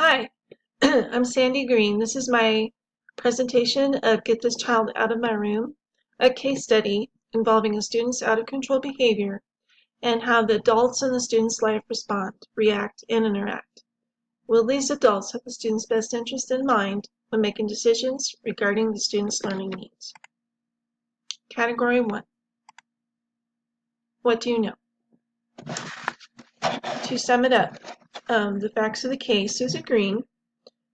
Hi, I'm Sandy Green. This is my presentation of Get This Child Out of My Room, a case study involving a student's out-of-control behavior and how the adults in the student's life respond, react, and interact. Will these adults have the student's best interest in mind when making decisions regarding the student's learning needs? Category 1. What do you know? To sum it up, the facts of the case, Susan Green,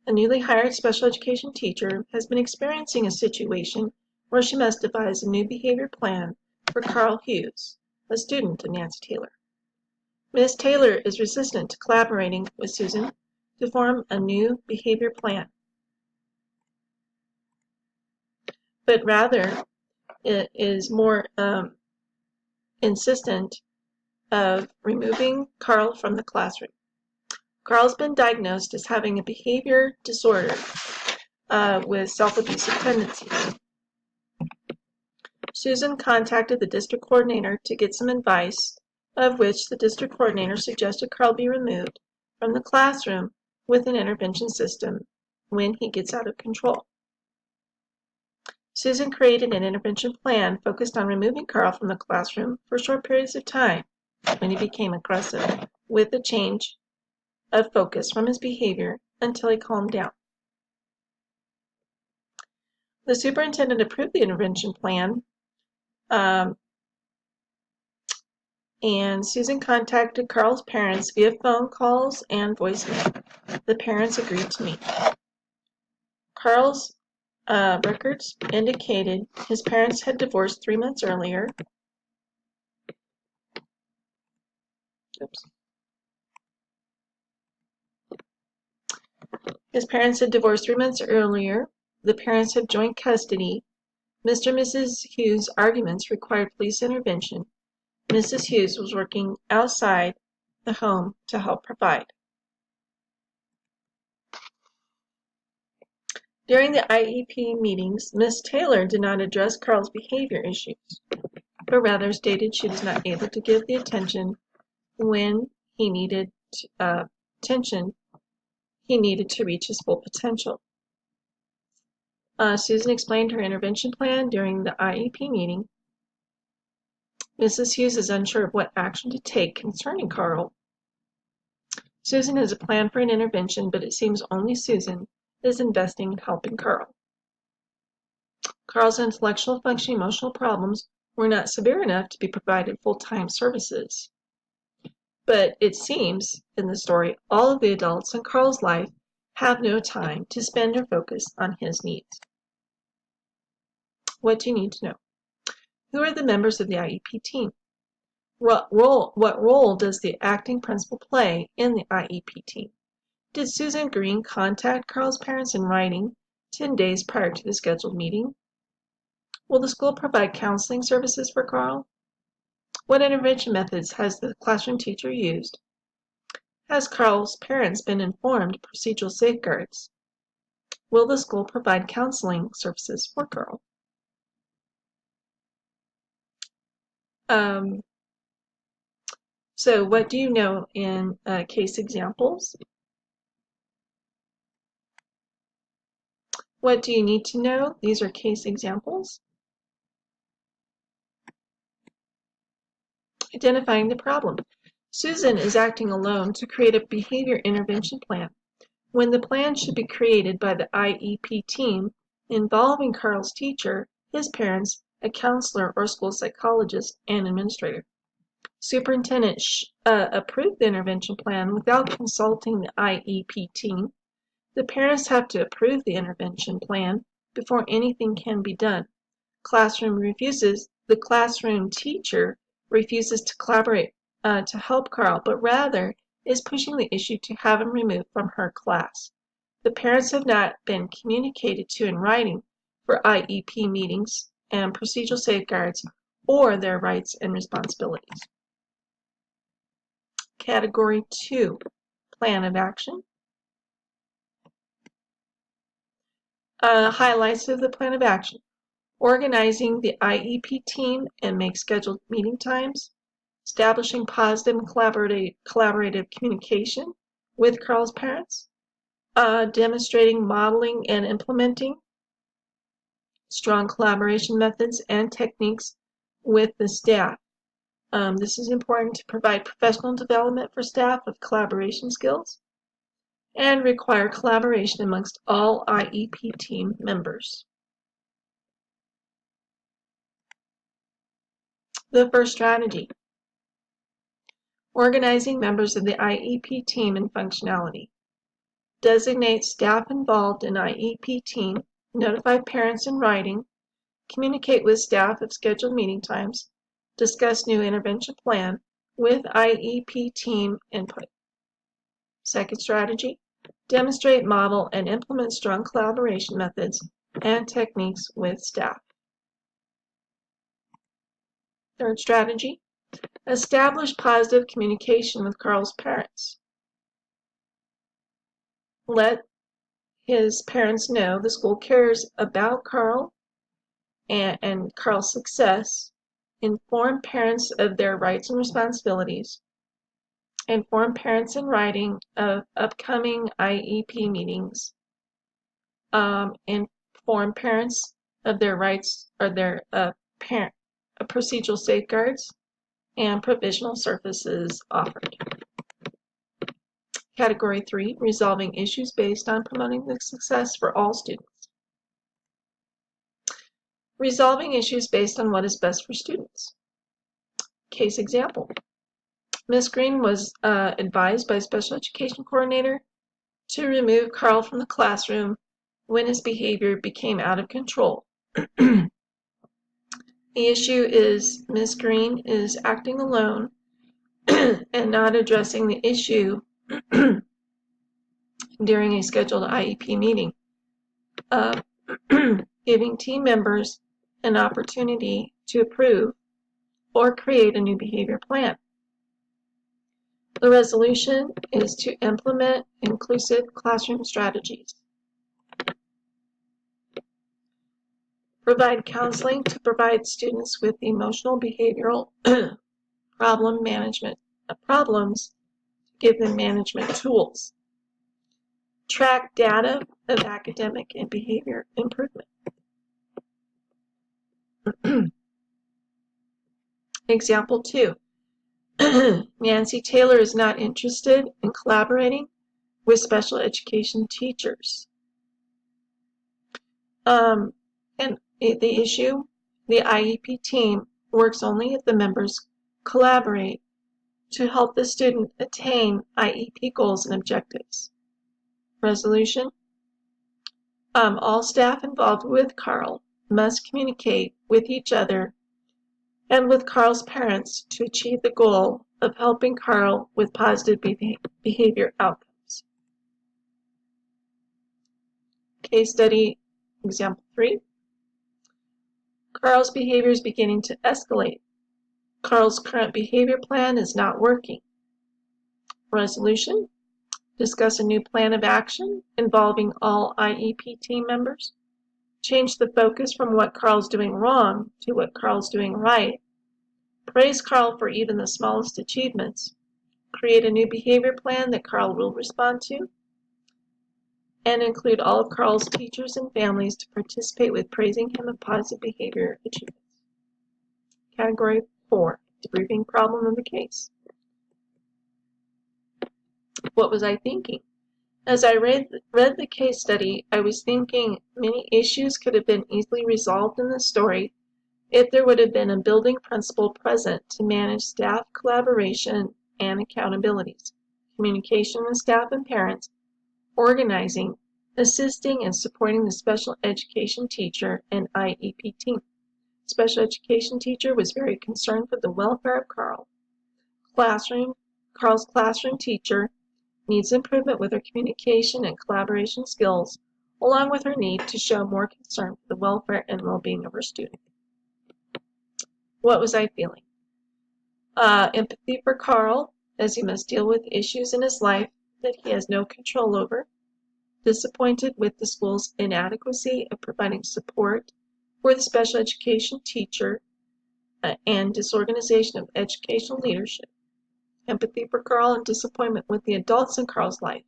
a newly hired special education teacher, has been experiencing a situation where she must devise a new behavior plan for Carl Hughes, a student of Nancy Taylor. Ms. Taylor is resistant to collaborating with Susan to form a new behavior plan, but rather it is more insistent of removing Carl from the classroom. Carl's been diagnosed as having a behavior disorder with self-abusive tendencies. Susan contacted the district coordinator to get some advice, of which the district coordinator suggested Carl be removed from the classroom with an intervention system when he gets out of control. Susan created an intervention plan focused on removing Carl from the classroom for short periods of time when he became aggressive, with a change of focus from his behavior until he calmed down. The superintendent approved the intervention plan, and Susan contacted Carl's parents via phone calls and voicemail. The parents agreed to meet. Carl's records indicated his parents had divorced 3 months earlier. His parents had divorced 3 months earlier. The parents have joint custody. Mr. and Mrs. Hughes' arguments required police intervention. Mrs. Hughes was working outside the home to help provide. During the IEP meetings, Ms. Taylor did not address Carl's behavior issues, but rather stated she was not able to give the attention when he needed he needed to reach his full potential. Susan explained her intervention plan during the IEP meeting. Mrs. Hughes is unsure of what action to take concerning Carl. Susan has a plan for an intervention, but it seems only Susan is investing in helping Carl. Carl's intellectual functioning emotional problems were not severe enough to be provided full-time services. But it seems, in the story, all of the adults in Carl's life have no time to spend or focus on his needs. What do you need to know? Who are the members of the IEP team? What role does the acting principal play in the IEP team? Did Susan Green contact Carl's parents in writing 10 days prior to the scheduled meeting? Will the school provide counseling services for Carl? What intervention methods has the classroom teacher used? Has Carl's parents been informed of procedural safeguards? Will the school provide counseling services for Carl? So what do you know in case examples? What do you need to know? These are case examples. Identifying the problem. Susan is acting alone to create a behavior intervention plan, when the plan should be created by the IEP team involving Carl's teacher, his parents, a counselor or school psychologist, and administrator. Superintendent approved the intervention plan without consulting the IEP team. The parents have to approve the intervention plan before anything can be done. The classroom teacher refuses to collaborate to help Carl, but rather is pushing the issue to have him removed from her class. The parents have not been communicated to in writing for IEP meetings and procedural safeguards or their rights and responsibilities. Category 2, Plan of Action. Highlights of the Plan of Action. Organizing the IEP team and make scheduled meeting times. Establishing positive and collaborative communication with Carl's parents. demonstrating, modeling, and implementing strong collaboration methods and techniques with the staff. This is important to provide professional development for staff of collaboration skills and require collaboration amongst all IEP team members. The first strategy, organizing members of the IEP team and functionality. Designate staff involved in IEP team, notify parents in writing, communicate with staff of scheduled meeting times, discuss new intervention plan with IEP team input. Second strategy, demonstrate, model, and implement strong collaboration methods and techniques with staff. Third strategy, establish positive communication with Carl's parents. Let his parents know the school cares about Carl and Carl's success. Inform parents of their rights and responsibilities. Inform parents in writing of upcoming IEP meetings. Inform parents of their rights or their procedural safeguards and provisional services offered. Category 3, resolving issues based on promoting the success for all students. Resolving issues based on what is best for students. Case example. Ms. Green was advised by a special education coordinator to remove Carl from the classroom when his behavior became out of control. The issue is Ms. Green is acting alone and not addressing the issue during a scheduled IEP meeting, giving team members an opportunity to approve or create a new behavior plan. The resolution is to implement inclusive classroom strategies. Provide counseling to provide students with emotional behavioral problems, give them management tools. Track data of academic and behavior improvement. Example 2. Nancy Taylor is not interested in collaborating with special education teachers. And the issue, the IEP team works only if the members collaborate to help the student attain IEP goals and objectives. Resolution. All staff involved with Carl must communicate with each other and with Carl's parents to achieve the goal of helping Carl with positive behavior outcomes. Case study example 3. Carl's behavior is beginning to escalate. Carl's current behavior plan is not working. Resolution. Discuss a new plan of action involving all IEP team members. Change the focus from what Carl's doing wrong to what Carl's doing right. Praise Carl for even the smallest achievements. Create a new behavior plan that Carl will respond to. And include all of Carl's teachers and families to participate with praising him of positive behavior achievements. Category 4, debriefing problem of the case. What was I thinking? As I read the case study, I was thinking many issues could have been easily resolved in the story if there would have been a building principal present to manage staff collaboration and accountabilities, communication with staff and parents, organizing, assisting, and supporting the special education teacher and IEP team. Special education teacher was very concerned for the welfare of Carl. Carl's classroom teacher needs improvement with her communication and collaboration skills, along with her need to show more concern for the welfare and well-being of her student. What was I feeling? Empathy for Carl, as he must deal with issues in his life that he has no control over. Disappointed with the school's inadequacy of providing support for the special education teacher and disorganization of educational leadership. Empathy for Carl and disappointment with the adults in Carl's life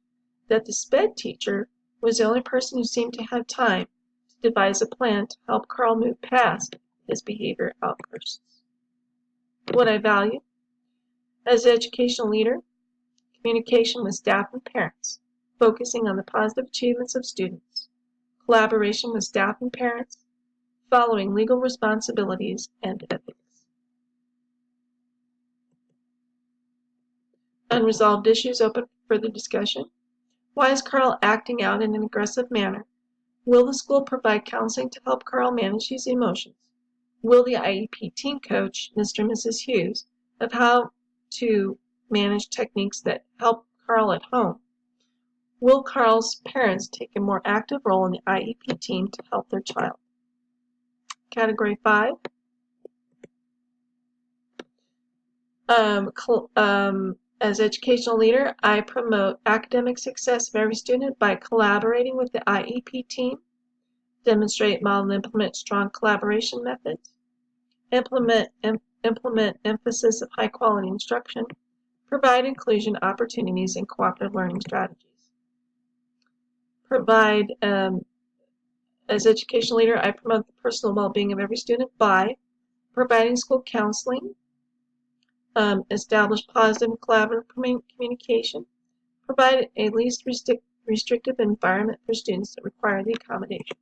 that the SPED teacher was the only person who seemed to have time to devise a plan to help Carl move past his behavior outbursts. What I value as an educational leader: communication with staff and parents, focusing on the positive achievements of students, collaboration with staff and parents, following legal responsibilities and ethics. Unresolved issues open for further discussion. Why is Carl acting out in an aggressive manner? Will the school provide counseling to help Carl manage his emotions? Will the IEP team coach Mr. and Mrs. Hughes of how to manage techniques that help Carl at home? Will Carl's parents take a more active role in the IEP team to help their child? Category 5. As educational leader, I promote academic success of every student by collaborating with the IEP team, demonstrate, model, and implement strong collaboration methods, implement emphasis of high-quality instruction, provide inclusion opportunities and cooperative learning strategies. As educational leader, I promote the personal well-being of every student by providing school counseling, establish positive and collaborative communication, provide a least restrictive environment for students that require the accommodation.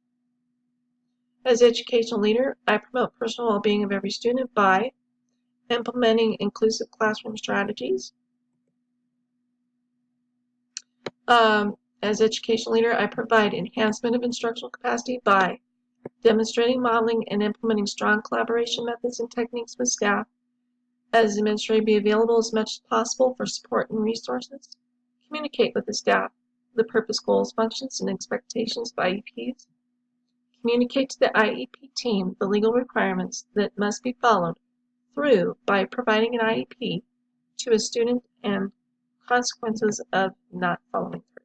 As educational leader, I promote personal well-being of every student by implementing inclusive classroom strategies. As educational leader, I provide enhancement of instructional capacity by demonstrating, modeling, and implementing strong collaboration methods and techniques with staff. As the administrator, be available as much as possible for support and resources. Communicate with the staff the purpose, goals, functions, and expectations of IEPs. Communicate to the IEP team the legal requirements that must be followed through by providing an IEP to a student and consequences of not following through.